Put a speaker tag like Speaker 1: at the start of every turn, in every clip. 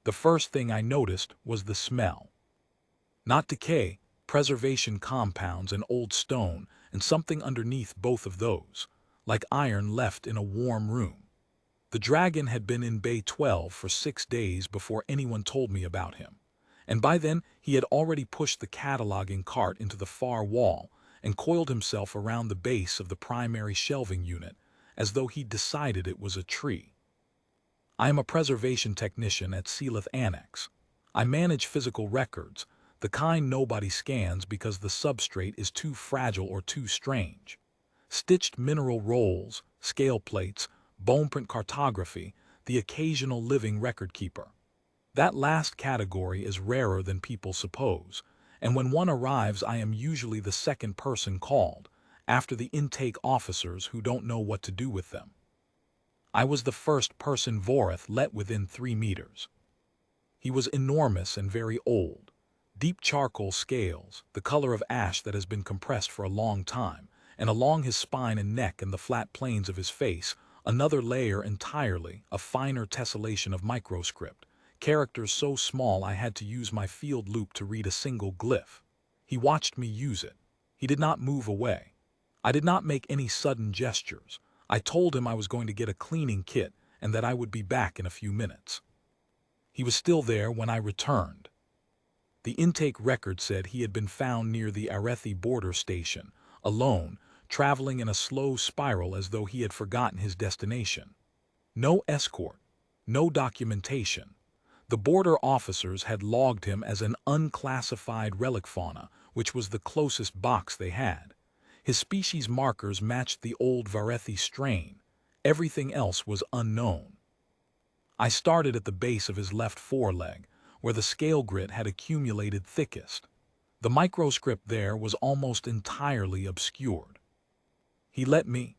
Speaker 1: The first thing I noticed was the smell. Not decay, preservation compounds and old stone, and something underneath both of those, like iron left in a warm room. The dragon had been in Bay 12 for 6 days before anyone told me about him, and by then he had already pushed the cataloging cart into the far wall and coiled himself around the base of the primary shelving unit, as though he'd decided it was a tree. I am a preservation technician at Sealith Annex. I manage physical records, the kind nobody scans because the substrate is too fragile or too strange. Stitched mineral rolls, scale plates, boneprint cartography, the occasional living record keeper. That last category is rarer than people suppose, and when one arrives I am usually the second person called, after the intake officers who don't know what to do with them. I was the first person Varethi let within 3 meters. He was enormous and very old. Deep charcoal scales, the color of ash that has been compressed for a long time, and along his spine and neck and the flat planes of his face, another layer entirely, a finer tessellation of microscript, characters so small I had to use my field loop to read a single glyph. He watched me use it. He did not move away. I did not make any sudden gestures. I told him I was going to get a cleaning kit and that I would be back in a few minutes. He was still there when I returned. The intake record said he had been found near the Varethi border station, alone, traveling in a slow spiral as though he had forgotten his destination. No escort, no documentation. The border officers had logged him as an unclassified relic fauna, which was the closest box they had. His species markers matched the old Varethi strain. Everything else was unknown. I started at the base of his left foreleg, where the scale grit had accumulated thickest. The microscript there was almost entirely obscured. He let me.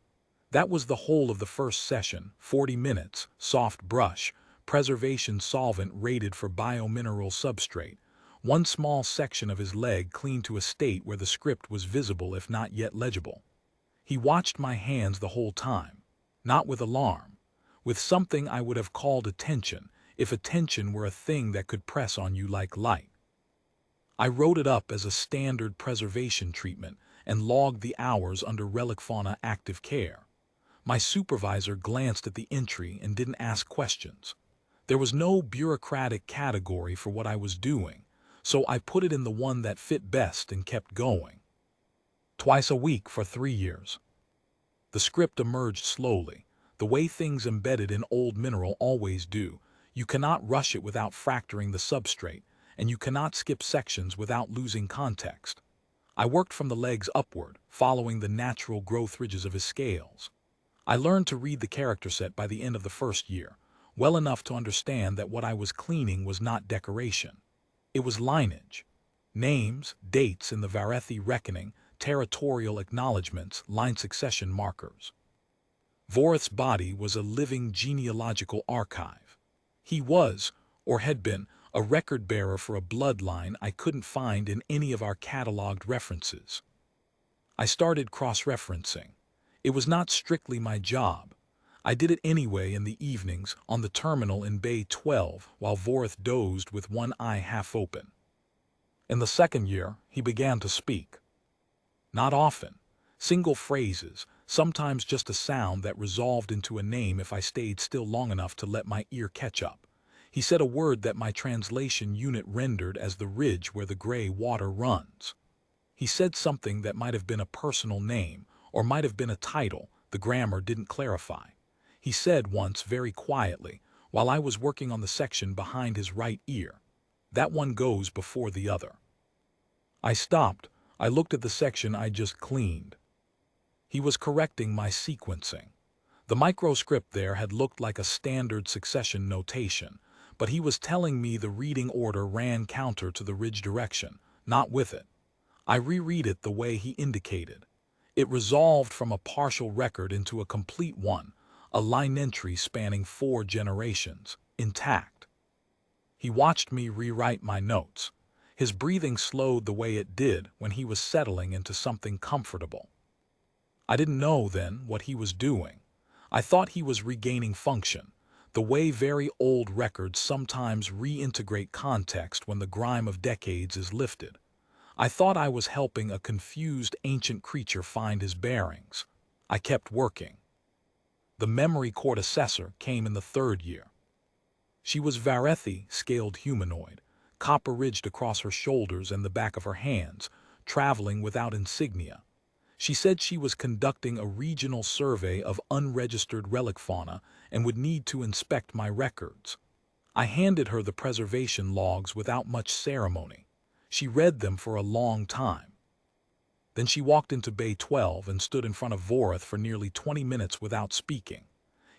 Speaker 1: That was the whole of the first session, 40 minutes, soft brush, preservation solvent rated for biomineral substrate, one small section of his leg cleaned to a state where the script was visible if not yet legible. He watched my hands the whole time, not with alarm, with something I would have called attention, if attention were a thing that could press on you like light. I wrote it up as a standard preservation treatment and logged the hours under relic fauna active care. My supervisor glanced at the entry and didn't ask questions. There was no bureaucratic category for what I was doing, so I put it in the one that fit best and kept going. Twice a week for 3 years. The script emerged slowly, the way things embedded in old mineral always do. You cannot rush it without fracturing the substrate, and you cannot skip sections without losing context. I worked from the legs upward, following the natural growth ridges of his scales. I learned to read the character set by the end of the first year, well enough to understand that what I was cleaning was not decoration. It was lineage. Names, dates in the Varethi reckoning, territorial acknowledgments, line succession markers. Varethi's body was a living genealogical archive. He was, or had been, a record bearer for a bloodline I couldn't find in any of our cataloged references. I started cross-referencing. It was not strictly my job. I did it anyway in the evenings on the terminal in Bay 12 while Varethi dozed with one eye half open. In the second year, he began to speak. Not often. Single phrases, sometimes just a sound that resolved into a name if I stayed still long enough to let my ear catch up. He said a word that my translation unit rendered as the ridge where the gray water runs. He said something that might have been a personal name, or might have been a title, the grammar didn't clarify. He said once very quietly, while I was working on the section behind his right ear, "That one goes before the other." I stopped. I looked at the section I just cleaned. He was correcting my sequencing. The microscript there had looked like a standard succession notation, but he was telling me the reading order ran counter to the ridge direction, not with it. I reread it the way he indicated. It resolved from a partial record into a complete one, a line entry spanning 4 generations, intact. He watched me rewrite my notes. His breathing slowed the way it did when he was settling into something comfortable. I didn't know then what he was doing. I thought he was regaining function. the way very old records sometimes reintegrate context when the grime of decades is lifted. I thought I was helping a confused ancient creature find his bearings. I kept working. The memory court assessor came in the third year. She was Varethi, scaled humanoid, copper-ridged across her shoulders and the back of her hands, traveling without insignia. She said she was conducting a regional survey of unregistered relic fauna and would need to inspect my records. I handed her the preservation logs without much ceremony. She read them for a long time. Then she walked into Bay 12 and stood in front of Varethi for nearly 20 minutes without speaking.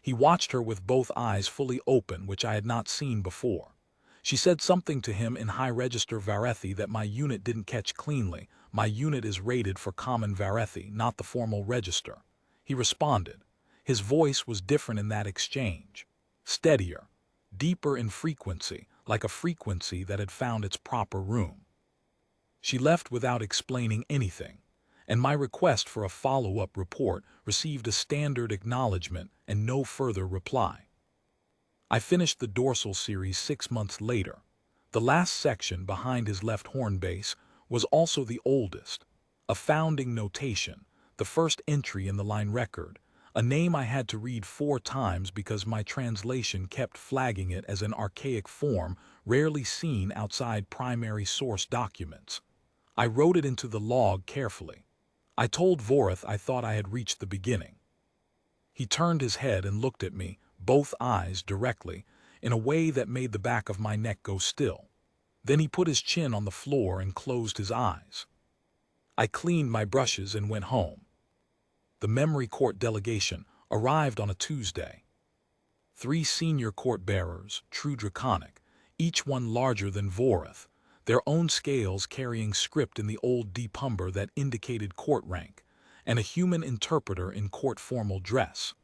Speaker 1: He watched her with both eyes fully open, which I had not seen before. She said something to him in high register Varethi that my unit didn't catch cleanly. My unit is rated for common Varethi, not the formal register. He responded. His voice was different in that exchange. Steadier, deeper in frequency, like a frequency that had found its proper room. She left without explaining anything, and my request for a follow-up report received a standard acknowledgement and no further reply. I finished the dorsal series 6 months later. The last section behind his left horn base was also the oldest, a founding notation, the first entry in the line record, a name I had to read 4 times because my translation kept flagging it as an archaic form rarely seen outside primary source documents. I wrote it into the log carefully. I told Varethi I thought I had reached the beginning. He turned his head and looked at me, both eyes directly, in a way that made the back of my neck go still. Then he put his chin on the floor and closed his eyes. I cleaned my brushes and went home. The memory court delegation arrived on a Tuesday. 3 senior court bearers, true draconic, each one larger than Varethi, their own scales carrying script in the old depumber that indicated court rank, and a human interpreter in court formal dress.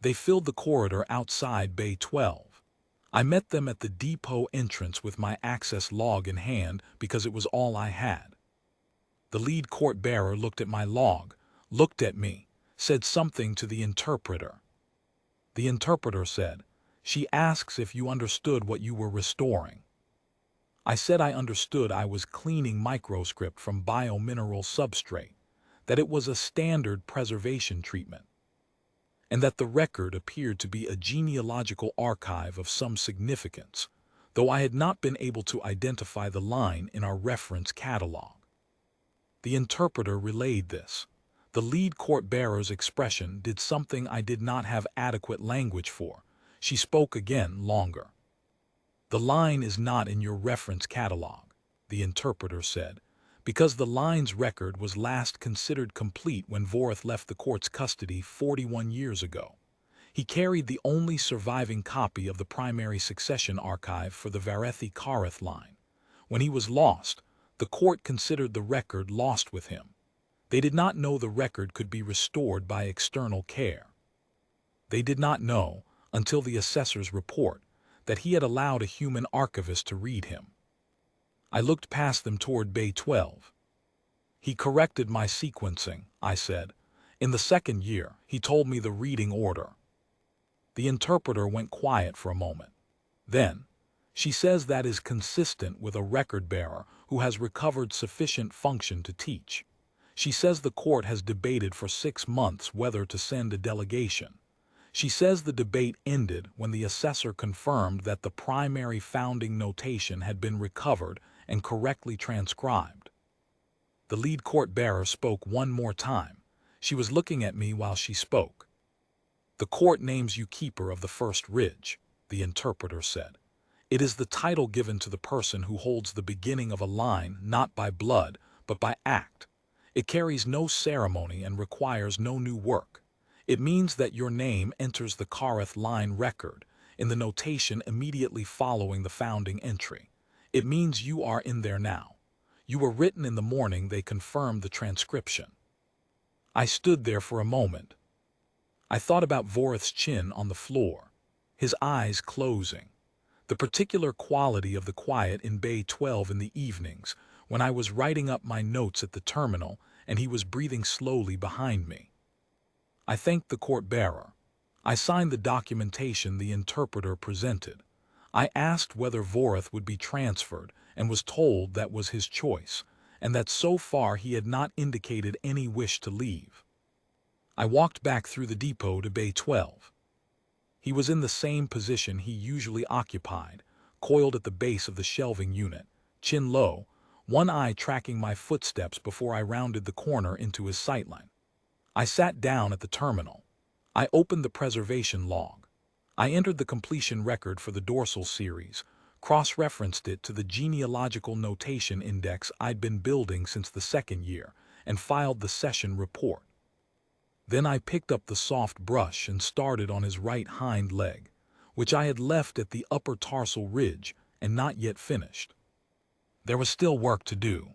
Speaker 1: They filled the corridor outside Bay 12. I met them at the depot entrance with my access log in hand because it was all I had. The lead court bearer looked at my log, looked at me, said something to the interpreter. The interpreter said, "She asks if you understood what you were restoring." I said I understood I was cleaning microscript from biomineral substrate, that it was a standard preservation treatment, and that the record appeared to be a genealogical archive of some significance, though I had not been able to identify the line in our reference catalog. The interpreter relayed this. The lead court bearer's expression did something I did not have adequate language for. She spoke again longer. "The line is not in your reference catalog," the interpreter said, because the line's record was last considered complete when Varethi left the court's custody 41 years ago. He carried the only surviving copy of the primary succession archive for the Varethi-Kareth line. When he was lost, the court considered the record lost with him. They did not know the record could be restored by external care. They did not know, until the assessor's report, that he had allowed a human archivist to read him. I looked past them toward Bay 12. "He corrected my sequencing," I said. "In the second year, he told me the reading order." The interpreter went quiet for a moment. Then, "She says that is consistent with a record bearer who has recovered sufficient function to teach. She says the court has debated for 6 months whether to send a delegation. She says the debate ended when the assessor confirmed that the primary founding notation had been recovered and correctly transcribed." The lead court bearer spoke one more time. She was looking at me while she spoke. "The court names you keeper of the first ridge," the interpreter said. "It is the title given to the person who holds the beginning of a line not by blood, but by act. It carries no ceremony and requires no new work. It means that your name enters the Kareth line record, in the notation immediately following the founding entry. It means you are in there now. You were written in the morning they confirmed the transcription." I stood there for a moment. I thought about Vareth's chin on the floor, his eyes closing, the particular quality of the quiet in Bay 12 in the evenings when I was writing up my notes at the terminal and he was breathing slowly behind me. I thanked the court bearer. I signed the documentation the interpreter presented. I asked whether Vorath would be transferred and was told that was his choice, and that so far he had not indicated any wish to leave. I walked back through the depot to Bay 12. He was in the same position he usually occupied, coiled at the base of the shelving unit, chin low, one eye tracking my footsteps before I rounded the corner into his sightline. I sat down at the terminal. I opened the preservation log. I entered the completion record for the dorsal series, cross-referenced it to the genealogical notation index I'd been building since the second year, and filed the session report. Then I picked up the soft brush and started on his right hind leg, which I had left at the upper tarsal ridge and not yet finished. There was still work to do.